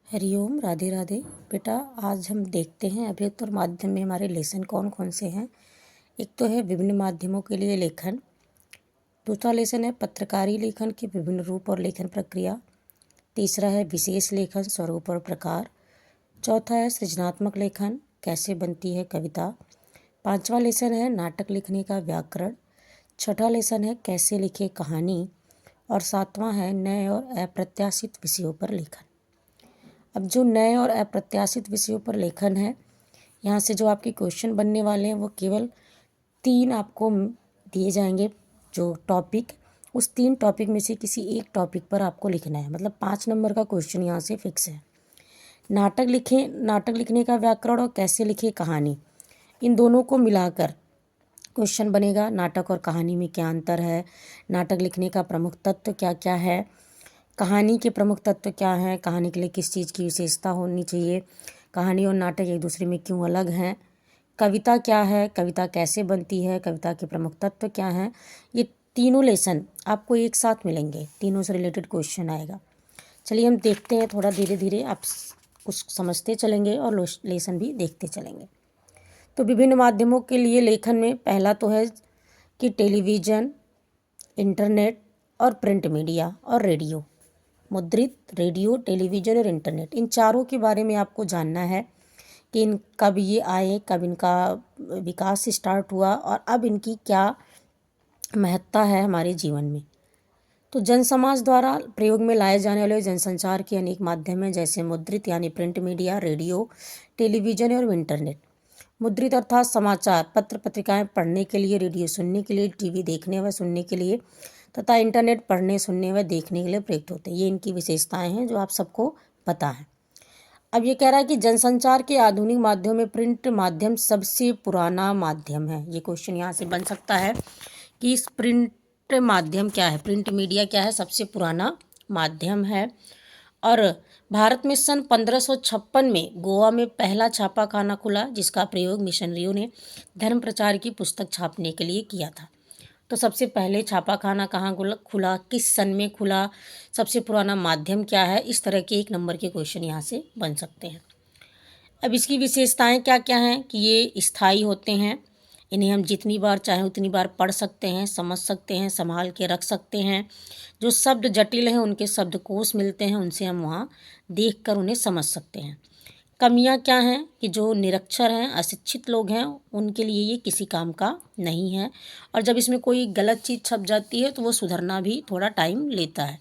हरिओम, राधे राधे। बेटा, आज हम देखते हैं अभिव्यक्ति माध्यम में हमारे लेसन कौन कौन से हैं। एक तो है विभिन्न माध्यमों के लिए लेखन। दूसरा लेसन है पत्रकारी लेखन के विभिन्न रूप और लेखन प्रक्रिया। तीसरा है विशेष लेखन, स्वरूप और प्रकार। चौथा है सृजनात्मक लेखन, कैसे बनती है कविता। पांचवा लेसन है नाटक लिखने का व्याकरण। छठा लेसन है कैसे लिखे कहानी। और सातवां है नए और अप्रत्याशित विषयों पर लेखन। अब जो नए और अप्रत्याशित विषयों पर लेखन है, यहाँ से जो आपके क्वेश्चन बनने वाले हैं वो केवल 3 आपको दिए जाएंगे। जो टॉपिक, उस 3 टॉपिक में से किसी एक टॉपिक पर आपको लिखना है। मतलब 5 नंबर का क्वेश्चन यहाँ से फिक्स है। नाटक लिखने का व्याकरण और कैसे लिखे कहानी, इन दोनों को मिलाकर क्वेश्चन बनेगा। नाटक और कहानी में क्या अंतर है, नाटक लिखने का प्रमुख तत्व क्या क्या है, कहानी के प्रमुख तत्व क्या हैं, कहानी के लिए किस चीज़ की विशेषता होनी चाहिए, कहानी और नाटक एक दूसरे में क्यों अलग हैं, कविता क्या है, कविता कैसे बनती है, कविता के प्रमुख तत्व क्या हैं। ये तीनों लेसन आपको एक साथ मिलेंगे, तीनों से रिलेटेड क्वेश्चन आएगा। चलिए हम देखते हैं, थोड़ा धीरे धीरे आप कुछ समझते चलेंगे और लेसन भी देखते चलेंगे। तो विभिन्न माध्यमों के लिए लेखन में पहला तो है कि टेलीविज़न, इंटरनेट और प्रिंट मीडिया और रेडियो। मुद्रित, रेडियो, टेलीविज़न और इंटरनेट, इन चारों के बारे में आपको जानना है कि इन कब ये आए, कब इनका विकास स्टार्ट हुआ और अब इनकी क्या महत्ता है हमारे जीवन में। तो जन समाज द्वारा प्रयोग में लाए जाने वाले जनसंचार के अनेक माध्यम हैं, जैसे मुद्रित यानी प्रिंट मीडिया, रेडियो, टेलीविज़न और इंटरनेट। मुद्रित अर्थात समाचार, पत्र पत्रिकाएं पढ़ने के लिए, रेडियो सुनने के लिए, टीवी देखने व सुनने के लिए तथा इंटरनेट पढ़ने, सुनने व देखने के लिए प्रयुक्त होते हैं। ये इनकी विशेषताएं हैं जो आप सबको पता है। अब ये कह रहा है कि जनसंचार के आधुनिक माध्यम में प्रिंट माध्यम सबसे पुराना माध्यम है। ये क्वेश्चन यहाँ से बन सकता है कि इस प्रिंट माध्यम क्या है, प्रिंट मीडिया क्या है, सबसे पुराना माध्यम है। और भारत में सन 1556 में गोवा में पहला छापाखाना खुला, जिसका प्रयोग मिशनरियों ने धर्म प्रचार की पुस्तक छापने के लिए किया था। तो सबसे पहले छापाखाना कहाँ खुला, किस सन में खुला, सबसे पुराना माध्यम क्या है, इस तरह के 1 नंबर के क्वेश्चन यहाँ से बन सकते हैं। अब इसकी विशेषताएं क्या क्या हैं कि ये स्थायी होते हैं, इन्हें हम जितनी बार चाहें उतनी बार पढ़ सकते हैं, समझ सकते हैं, संभाल के रख सकते हैं। जो शब्द जटिल हैं उनके शब्दकोश मिलते हैं, उनसे हम वहाँ देख कर उन्हें समझ सकते हैं। कमियां क्या हैं कि जो निरक्षर हैं, अशिक्षित लोग हैं, उनके लिए ये किसी काम का नहीं है। और जब इसमें कोई गलत चीज़ छप जाती है तो वो सुधरना भी थोड़ा टाइम लेता है।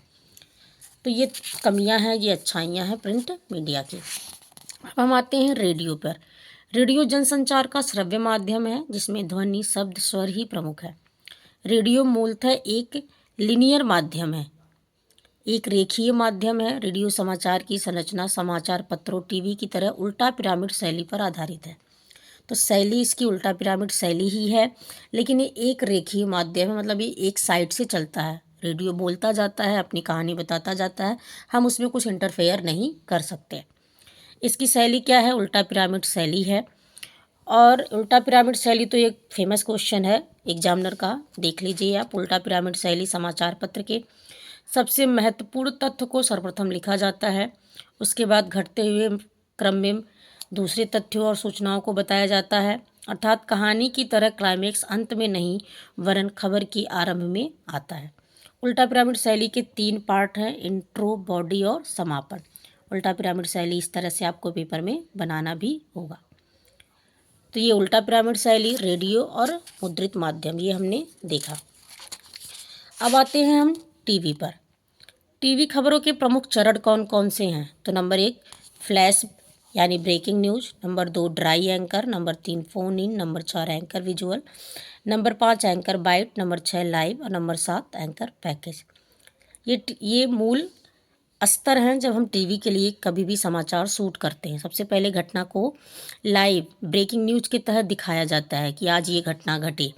तो ये कमियां हैं, ये अच्छाइयां हैं प्रिंट मीडिया की। अब हम आते हैं रेडियो पर। रेडियो जनसंचार का श्रव्य माध्यम है, जिसमें ध्वनि, शब्द, स्वर ही प्रमुख है। रेडियो मूलतः एक लिनियर माध्यम है, एक रेखीय माध्यम है। रेडियो समाचार की संरचना समाचार पत्रों, टीवी की तरह उल्टा पिरामिड शैली पर आधारित है। तो शैली इसकी उल्टा पिरामिड शैली ही है, लेकिन ये एक रेखीय माध्यम है, मतलब ये एक साइड से चलता है। रेडियो बोलता जाता है, अपनी कहानी बताता जाता है, हम उसमें कुछ इंटरफेयर नहीं कर सकते। इसकी शैली क्या है, उल्टा पिरामिड शैली है। और उल्टा पिरामिड शैली तो एक फेमस क्वेश्चन है एग्जामिनर का, देख लीजिए आप। उल्टा पिरामिड शैली समाचार पत्र के सबसे महत्वपूर्ण तथ्य को सर्वप्रथम लिखा जाता है, उसके बाद घटते हुए क्रम में दूसरे तथ्यों और सूचनाओं को बताया जाता है। अर्थात कहानी की तरह क्लाइमेक्स अंत में नहीं, वरन खबर की आरंभ में आता है। उल्टा पिरामिड शैली के 3 पार्ट हैं, इंट्रो, बॉडी और समापन। उल्टा पिरामिड शैली इस तरह से आपको पेपर में बनाना भी होगा। तो ये उल्टा पिरामिड शैली, रेडियो और मुद्रित माध्यम, ये हमने देखा। अब आते हैं हम टीवी पर। टीवी खबरों के प्रमुख चरण कौन कौन से हैं? तो नंबर 1 फ्लैश यानी breaking news, number 2 dry anchor, number 3 phone in, number 4 anchor visual, number 5 anchor bite, number 6 live और नंबर 7 एंकर पैकेज। ये मूल स्तर हैं जब हम टीवी के लिए कभी भी समाचार शूट करते हैं। सबसे पहले घटना को लाइव ब्रेकिंग न्यूज़ के तहत दिखाया जाता है कि आज ये घटना घटी।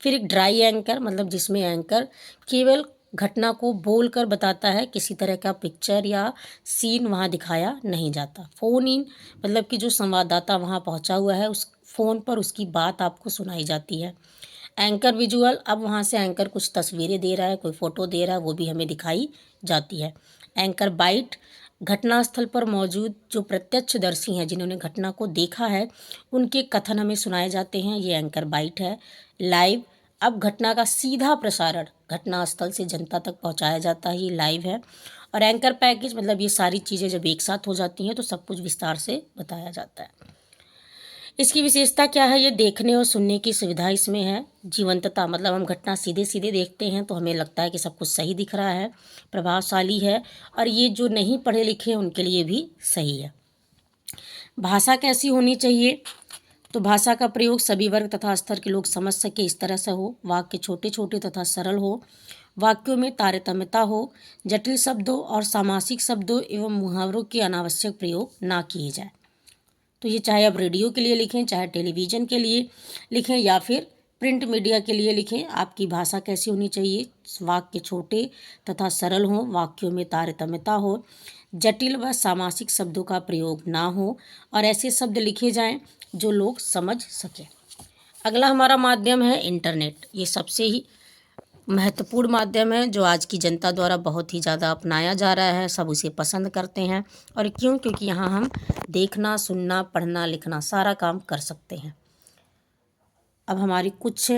फिर एक ड्राई एंकर, मतलब जिसमें एंकर केवल घटना को बोलकर बताता है, किसी तरह का पिक्चर या सीन वहाँ दिखाया नहीं जाता। फ़ोन इन, मतलब कि जो संवाददाता वहाँ पहुँचा हुआ है, उस फ़ोन पर उसकी बात आपको सुनाई जाती है। एंकर विजुअल, अब वहाँ से एंकर कुछ तस्वीरें दे रहा है, कोई फ़ोटो दे रहा है, वो भी हमें दिखाई जाती है। एंकर बाइट, घटनास्थल पर मौजूद जो प्रत्यक्षदर्शी हैं, जिन्होंने घटना को देखा है, उनके कथन हमें सुनाए जाते हैं, ये एंकर बाइट है। लाइव, अब घटना का सीधा प्रसारण घटनास्थल से जनता तक पहुंचाया जाता है, ये लाइव है। और एंकर पैकेज मतलब ये सारी चीज़ें जब एक साथ हो जाती हैं तो सब कुछ विस्तार से बताया जाता है। इसकी विशेषता क्या है, ये देखने और सुनने की सुविधा इसमें है। जीवंतता मतलब हम घटना सीधे सीधे देखते हैं तो हमें लगता है कि सब कुछ सही दिख रहा है। प्रभावशाली है, और ये जो नहीं पढ़े लिखे हैं उनके लिए भी सही है। भाषा कैसी होनी चाहिए, तो भाषा का प्रयोग सभी वर्ग तथा स्तर के लोग समझ सके इस तरह से हो। वाक्य छोटे छोटे तथा सरल हो, वाक्यों में तारतम्यता हो, जटिल शब्दों और सामासिक शब्दों एवं मुहावरों के अनावश्यक प्रयोग ना किए जाए। तो ये चाहे आप रेडियो के लिए लिखें, चाहे टेलीविज़न के लिए लिखें या फिर प्रिंट मीडिया के लिए लिखें, आपकी भाषा कैसी होनी चाहिए, वाक्य छोटे तथा सरल हों, वाक्यों में तारतम्यता हो, जटिल व सामासिक शब्दों का प्रयोग ना हो, और ऐसे शब्द लिखे जाएं जो लोग समझ सकें। अगला हमारा माध्यम है इंटरनेट। ये सबसे ही महत्वपूर्ण माध्यम है जो आज की जनता द्वारा बहुत ही ज़्यादा अपनाया जा रहा है, सब उसे पसंद करते हैं। और क्यों? क्योंकि यहाँ हम देखना, सुनना, पढ़ना, लिखना सारा काम कर सकते हैं। अब हमारी कुछ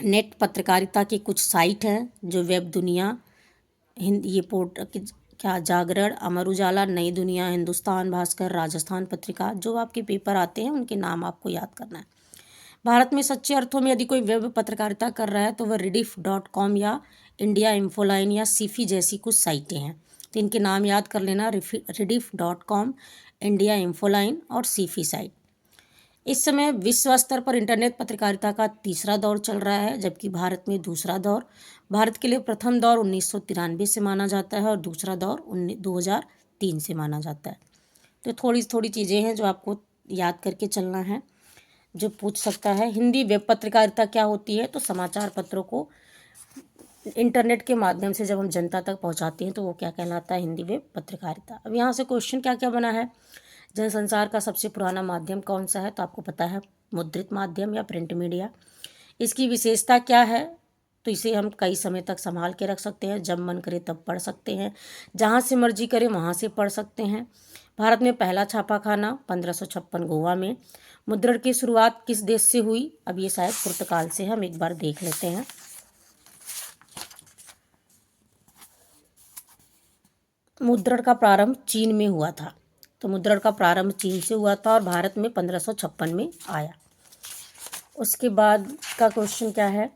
नेट पत्रकारिता की कुछ साइट हैं जो वेब दुनिया, ये क्या जागरण, अमर उजाला, नई दुनिया, हिंदुस्तान, भास्कर, राजस्थान पत्रिका, जो आपके पेपर आते हैं उनके नाम आपको याद करना है। भारत में सच्चे अर्थों में यदि कोई वेब पत्रकारिता कर रहा है तो वह rediff.com या इंडिया इंफोलाइन या सीफी जैसी कुछ साइटें हैं। तो इनके नाम याद कर लेना, rediff.com, इंडिया इंफोलाइन और सीफी साइट। इस समय विश्व स्तर पर इंटरनेट पत्रकारिता का तीसरा दौर चल रहा है, जबकि भारत में दूसरा दौर। भारत के लिए प्रथम दौर 1993 से माना जाता है और दूसरा दौर 2003 से माना जाता है। तो थोड़ी थोड़ी चीज़ें हैं जो आपको याद करके चलना है, जो पूछ सकता है। हिंदी वेब पत्रकारिता क्या होती है, तो समाचार पत्रों को इंटरनेट के माध्यम से जब हम जनता तक पहुंचाते हैं तो वो क्या कहलाता है, हिंदी वेब पत्रकारिता। अब यहाँ से क्वेश्चन क्या क्या बना है, जनसंचार का सबसे पुराना माध्यम कौन सा है, तो आपको पता है मुद्रित माध्यम या प्रिंट मीडिया। इसकी विशेषता क्या है, तो इसे हम कई समय तक संभाल के रख सकते हैं, जब मन करे तब पढ़ सकते हैं, जहाँ से मर्जी करे वहाँ से पढ़ सकते हैं। भारत में पहला छापाखाना 1556 गोवा में। मुद्रण की शुरुआत किस देश से हुई, अब ये शायद पुर्तगाल से, हम एक बार देख लेते हैं। मुद्रण का प्रारंभ चीन में हुआ था, तो मुद्रण का प्रारंभ चीन से हुआ था और भारत में 1556 में आया। उसके बाद का क्वेश्चन क्या है,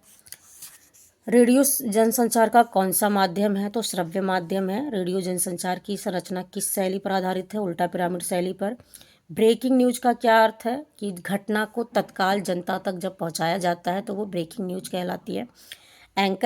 रेडियो जनसंचार का कौन सा माध्यम है, तो श्रव्य माध्यम है। रेडियो जनसंचार की संरचना किस शैली पर आधारित है, उल्टा पिरामिड शैली पर। ब्रेकिंग न्यूज का क्या अर्थ है, कि घटना को तत्काल जनता तक जब पहुंचाया जाता है तो वो ब्रेकिंग न्यूज कहलाती है। एंकर